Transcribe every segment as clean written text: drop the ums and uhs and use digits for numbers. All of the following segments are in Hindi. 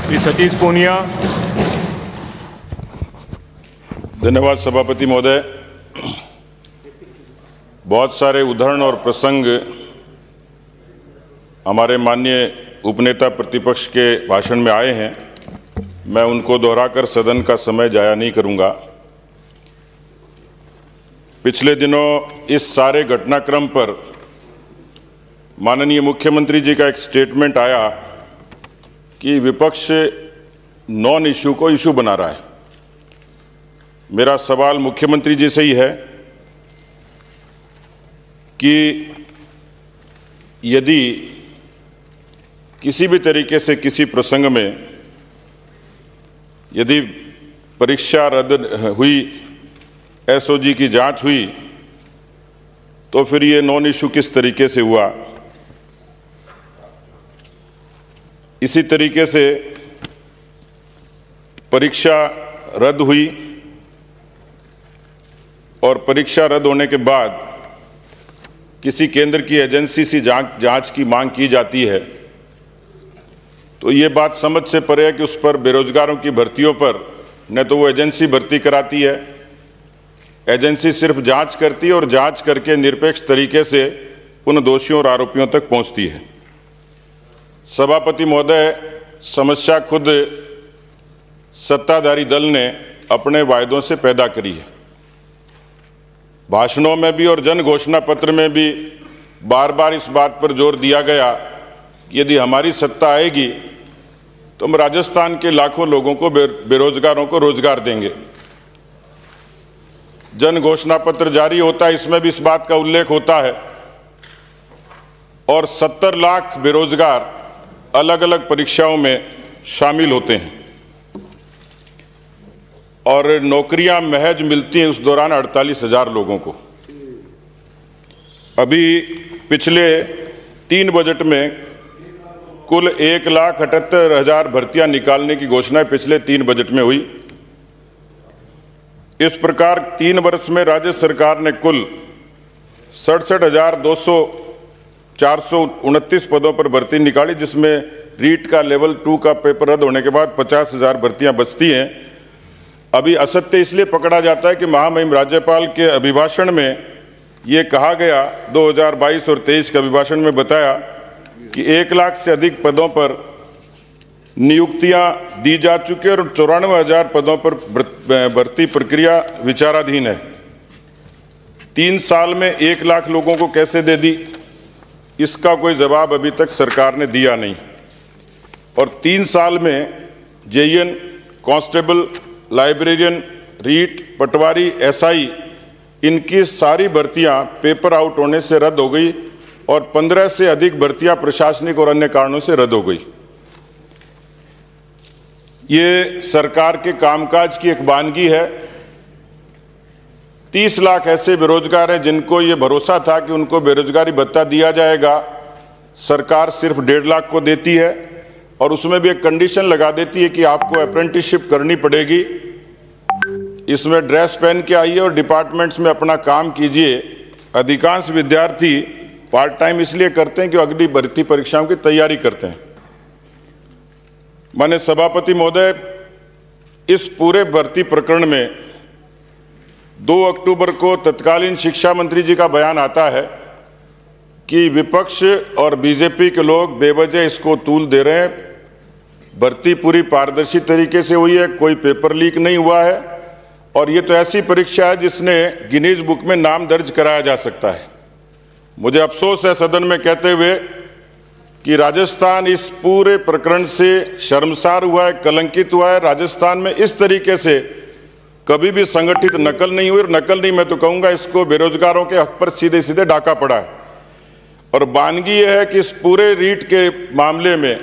श्री सतीश पूनिया। धन्यवाद सभापति महोदय। बहुत सारे उदाहरण और प्रसंग हमारे माननीय उपनेता प्रतिपक्ष के भाषण में आए हैं। मैं उनको दोहराकर सदन का समय जाया नहीं करूंगा। पिछले दिनों इस सारे घटनाक्रम पर माननीय मुख्यमंत्री जी का एक स्टेटमेंट आया कि विपक्ष नॉन इशू को इशू बना रहा है। मेरा सवाल मुख्यमंत्री जी से ही है कि यदि किसी भी तरीके से किसी प्रसंग में यदि परीक्षा रद्द हुई, एसओजी की जांच हुई, तो फिर ये नॉन इशू किस तरीके से हुआ। इसी तरीके से परीक्षा रद्द हुई और परीक्षा रद्द होने के बाद किसी केंद्र की एजेंसी से जांच की मांग की जाती है, तो ये बात समझ से परे है कि उस पर बेरोजगारों की भर्तियों पर न तो वो एजेंसी भर्ती कराती है, एजेंसी सिर्फ जांच करती है और जांच करके निरपेक्ष तरीके से उन दोषियों और आरोपियों तक पहुंचती है। सभापति महोदय, समस्या खुद सत्ताधारी दल ने अपने वायदों से पैदा करी है। भाषणों में भी और जन घोषणा पत्र में भी बार बार इस बात पर जोर दिया गया कि यदि हमारी सत्ता आएगी तो हम राजस्थान के लाखों लोगों को, बेरोजगारों को रोजगार देंगे। जन घोषणा पत्र जारी होता है, इसमें भी इस बात का उल्लेख होता है और 70 लाख बेरोजगार अलग अलग परीक्षाओं में शामिल होते हैं और नौकरियां महज मिलती हैं उस दौरान 48,000 लोगों को। अभी पिछले 3 बजट में कुल 1,78,000 भर्तियां निकालने की घोषणा पिछले 3 बजट में हुई। इस प्रकार 3 वर्ष में राज्य सरकार ने कुल 67,429 पदों पर भर्ती निकाली, जिसमें रीट का लेवल 2 का पेपर रद्द होने के बाद 50,000 भर्तियां बचती हैं। अभी असत्य इसलिए पकड़ा जाता है कि महामहिम राज्यपाल के अभिभाषण में ये कहा गया, 2022 और 23 के अभिभाषण में बताया कि 1 लाख से अधिक पदों पर नियुक्तियां दी जा चुकी और 94,000 पदों पर भर्ती प्रक्रिया विचाराधीन है। 3 साल में 1 लाख लोगों को कैसे दे दी, इसका कोई जवाब अभी तक सरकार ने दिया नहीं। और 3 साल में जेईएन, कांस्टेबल, लाइब्रेरियन, रीट, पटवारी, एसआई, इनकी सारी भर्तियां पेपर आउट होने से रद्द हो गई और 15 से अधिक भर्तियां प्रशासनिक और अन्य कारणों से रद्द हो गई। ये सरकार के कामकाज की एक वानगी है। 30 लाख ऐसे बेरोजगार हैं जिनको ये भरोसा था कि उनको बेरोजगारी भत्ता दिया जाएगा। सरकार सिर्फ 1.5 लाख को देती है और उसमें भी एक कंडीशन लगा देती है कि आपको अप्रेंटिसशिप करनी पड़ेगी, इसमें ड्रेस पहन के आइए और डिपार्टमेंट्स में अपना काम कीजिए। अधिकांश विद्यार्थी पार्ट टाइम इसलिए करते हैं कि अगली भर्ती परीक्षाओं की तैयारी करते हैं। माननीय सभापति महोदय, इस पूरे भर्ती प्रकरण में 2 अक्टूबर को तत्कालीन शिक्षा मंत्री जी का बयान आता है कि विपक्ष और बीजेपी के लोग बेवजह इसको तूल दे रहे हैं। भर्ती पूरी पारदर्शी तरीके से हुई है, कोई पेपर लीक नहीं हुआ है और ये तो ऐसी परीक्षा है जिसने गिनीज बुक में नाम दर्ज कराया जा सकता है। मुझे अफसोस है सदन में कहते हुए कि राजस्थान इस पूरे प्रकरण से शर्मसार हुआ है, कलंकित हुआ है। राजस्थान में इस तरीके से कभी भी संगठित नकल नहीं हुई और नकल नहीं, मैं तो कहूँगा इसको बेरोजगारों के हक पर सीधे सीधे डाका पड़ा है। और वानगी यह है कि इस पूरे रीट के मामले में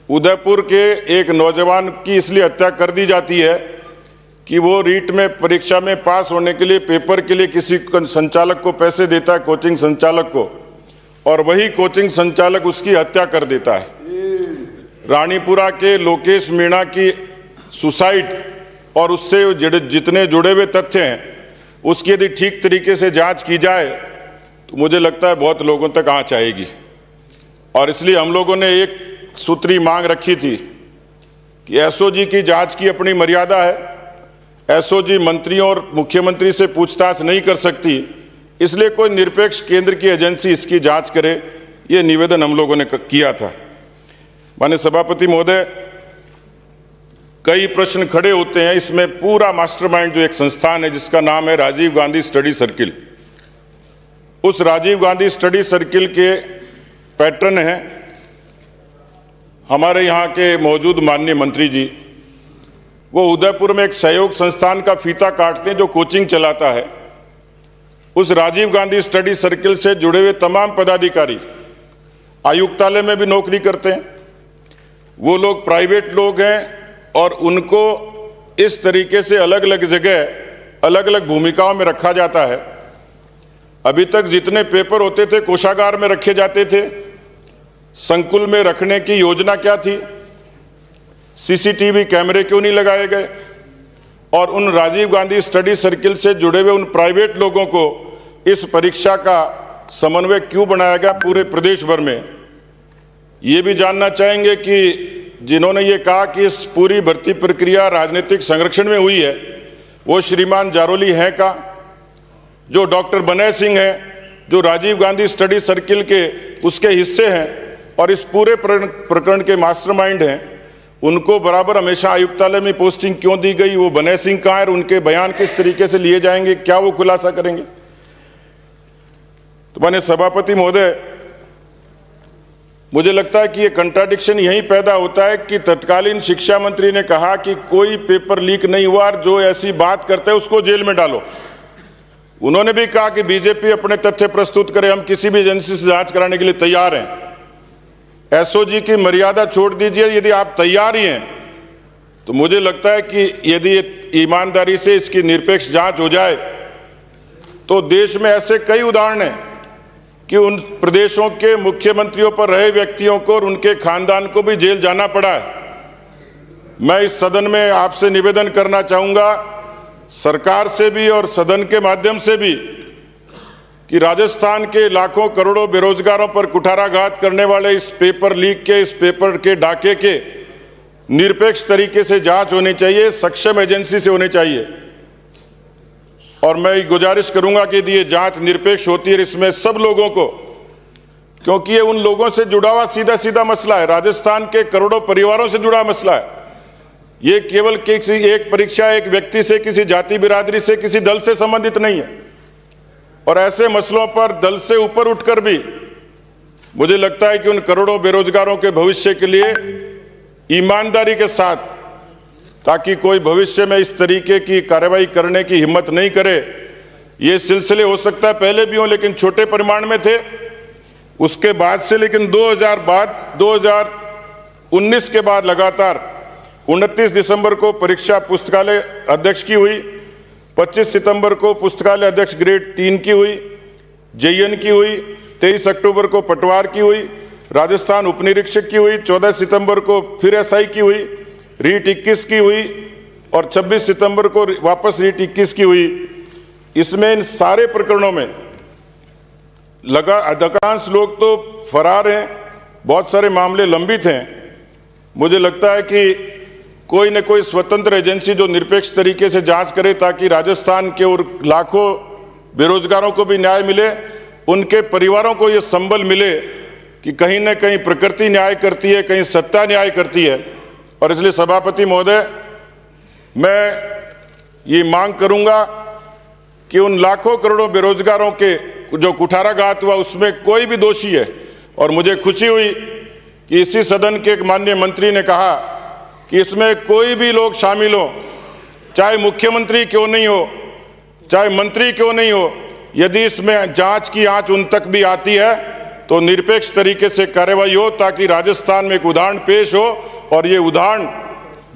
उदयपुर के एक नौजवान की इसलिए हत्या कर दी जाती है कि वो रीट में परीक्षा में पास होने के लिए, पेपर के लिए किसी संचालक को पैसे देता है, कोचिंग संचालक को, और वही कोचिंग संचालक उसकी हत्या कर देता है। रानीपुरा के लोकेश मीणा की सुसाइड और उससे जितने जुड़े हुए तथ्य हैं उसकी यदि ठीक तरीके से जांच की जाए तो मुझे लगता है बहुत लोगों तक आंच आएगी। और इसलिए हम लोगों ने एक सूत्री मांग रखी थी कि एसओजी की जांच की अपनी मर्यादा है, एसओजी मंत्रियों और मुख्यमंत्री से पूछताछ नहीं कर सकती, इसलिए कोई निरपेक्ष केंद्र की एजेंसी इसकी जांच करे, ये निवेदन हम लोगों ने किया था। माननीय सभापति महोदय, कई प्रश्न खड़े होते हैं, इसमें पूरा मास्टरमाइंड जो एक संस्थान है जिसका नाम है राजीव गांधी स्टडी सर्किल, उस राजीव गांधी स्टडी सर्किल के पैटर्न हैं हमारे यहाँ के मौजूद माननीय मंत्री जी। वो उदयपुर में एक सहयोग संस्थान का फीता काटते हैं जो कोचिंग चलाता है। उस राजीव गांधी स्टडी सर्किल से जुड़े हुए तमाम पदाधिकारी आयुक्तालय में भी नौकरी करते हैं। वो लोग प्राइवेट लोग हैं और उनको इस तरीके से अलग अलग जगह अलग अलग भूमिकाओं में रखा जाता है। अभी तक जितने पेपर होते थे कोषागार में रखे जाते थे, संकुल में रखने की योजना क्या थी, सीसीटीवी कैमरे क्यों नहीं लगाए गए, और उन राजीव गांधी स्टडी सर्किल से जुड़े हुए उन प्राइवेट लोगों को इस परीक्षा का समन्वय क्यों बनाया गया पूरे प्रदेश भर में। ये भी जानना चाहेंगे कि जिन्होंने ये कहा कि इस पूरी भर्ती प्रक्रिया राजनीतिक संरक्षण में हुई है, वो श्रीमान जारोली हैं का, जो डॉक्टर बनय सिंह हैं, जो राजीव गांधी स्टडी सर्किल के उसके हिस्से हैं और इस पूरे प्रकरण के मास्टरमाइंड हैं, उनको बराबर हमेशा आयुक्तालय में पोस्टिंग क्यों दी गई, वो बनय सिंह कहाँ है, उनके बयान किस तरीके से लिए जाएंगे, क्या वो खुलासा करेंगे। तो माननीय सभापति महोदय, मुझे लगता है कि ये कंट्राडिक्शन यहीं पैदा होता है कि तत्कालीन शिक्षा मंत्री ने कहा कि कोई पेपर लीक नहीं हुआ और जो ऐसी बात करते हैं उसको जेल में डालो। उन्होंने भी कहा कि बीजेपी अपने तथ्य प्रस्तुत करे, हम किसी भी एजेंसी से जांच कराने के लिए तैयार हैं। एसओजी की मर्यादा छोड़ दीजिए, यदि आप तैयार ही हैं तो मुझे लगता है कि यदि ईमानदारी से इसकी निरपेक्ष जांच हो जाए तो देश में ऐसे कई उदाहरण हैं कि उन प्रदेशों के मुख्यमंत्रियों पर रहे व्यक्तियों को और उनके खानदान को भी जेल जाना पड़ा है। मैं इस सदन में आपसे निवेदन करना चाहूंगा, सरकार से भी और सदन के माध्यम से भी, कि राजस्थान के लाखों करोड़ों बेरोजगारों पर कुठाराघात करने वाले इस पेपर लीक के, इस पेपर के डाके के निरपेक्ष तरीके से जांच होनी चाहिए, सक्षम एजेंसी से होनी चाहिए। और मैं गुजारिश करूंगा कि यदि ये जांच निरपेक्ष होती है इसमें सब लोगों को, क्योंकि ये उन लोगों से जुड़ा हुआ सीधा सीधा मसला है, राजस्थान के करोड़ों परिवारों से जुड़ा मसला है। ये केवल किसी एक परीक्षा, एक व्यक्ति से, किसी जाति बिरादरी से, किसी दल से संबंधित नहीं है। और ऐसे मसलों पर दल से ऊपर उठकर भी मुझे लगता है कि उन करोड़ों बेरोजगारों के भविष्य के लिए ईमानदारी के साथ, ताकि कोई भविष्य में इस तरीके की कार्रवाई करने की हिम्मत नहीं करे। ये सिलसिले हो सकता है पहले भी हो, लेकिन छोटे परिमाण में थे, उसके बाद से, लेकिन 2019 के बाद लगातार 29 दिसंबर को परीक्षा पुस्तकालय अध्यक्ष की हुई, 25 सितंबर को पुस्तकालय अध्यक्ष ग्रेड 3 की हुई, जेईएन की हुई, 23 अक्टूबर को पटवार की हुई, राजस्थान उपनिरीक्षक की हुई, 14 सितंबर को फिर एसआई की हुई, रीट 21 की हुई और 26 सितंबर को वापस रीट 21 की हुई। इसमें इन सारे प्रकरणों में अधिकांश लोग तो फरार हैं, बहुत सारे मामले लंबित हैं। मुझे लगता है कि कोई न कोई स्वतंत्र एजेंसी जो निरपेक्ष तरीके से जांच करे, ताकि राजस्थान के और लाखों बेरोजगारों को भी न्याय मिले, उनके परिवारों को ये संबल मिले कि कहीं न कहीं प्रकृति न्याय करती है, कहीं सत्ता न्याय करती है। और इसलिए सभापति महोदय, मैं ये मांग करूंगा कि उन लाखों करोड़ों बेरोजगारों के जो कुठाराघात हुआ उसमें कोई भी दोषी है। और मुझे खुशी हुई कि इसी सदन के एक माननीय मंत्री ने कहा कि इसमें कोई भी लोग शामिल हो, चाहे मुख्यमंत्री क्यों नहीं हो, चाहे मंत्री क्यों नहीं हो, यदि इसमें जांच की आंच उन तक भी आती है तो निरपेक्ष तरीके से कार्रवाई हो, ताकि राजस्थान में एक उदाहरण पेश हो। और ये उदाहरण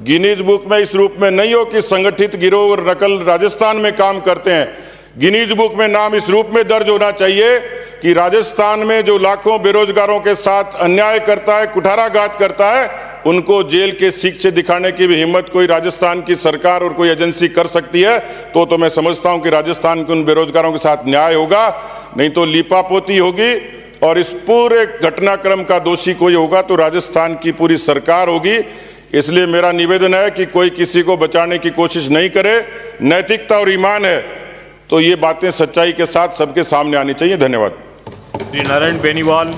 गिनीज बुक में इस रूप में नहीं हो कि संगठित गिरोह और नकल राजस्थान में काम करते हैं। गिनीज बुक में नाम इस रूप में दर्ज होना चाहिए कि राजस्थान में जो लाखों बेरोजगारों के साथ अन्याय करता है, कुठाराघात करता है, उनको जेल के शिक्षे दिखाने की भी हिम्मत कोई राजस्थान की सरकार और कोई एजेंसी कर सकती है तो मैं समझता हूं कि राजस्थान के उन बेरोजगारों के साथ न्याय होगा। नहीं तो लीपापोती होगी और इस पूरे घटनाक्रम का दोषी कोई होगा तो राजस्थान की पूरी सरकार होगी। इसलिए मेरा निवेदन है कि कोई किसी को बचाने की कोशिश नहीं करे। नैतिकता और ईमान है तो ये बातें सच्चाई के साथ सबके सामने आनी चाहिए। धन्यवाद। श्री नारायण बेनीवाल।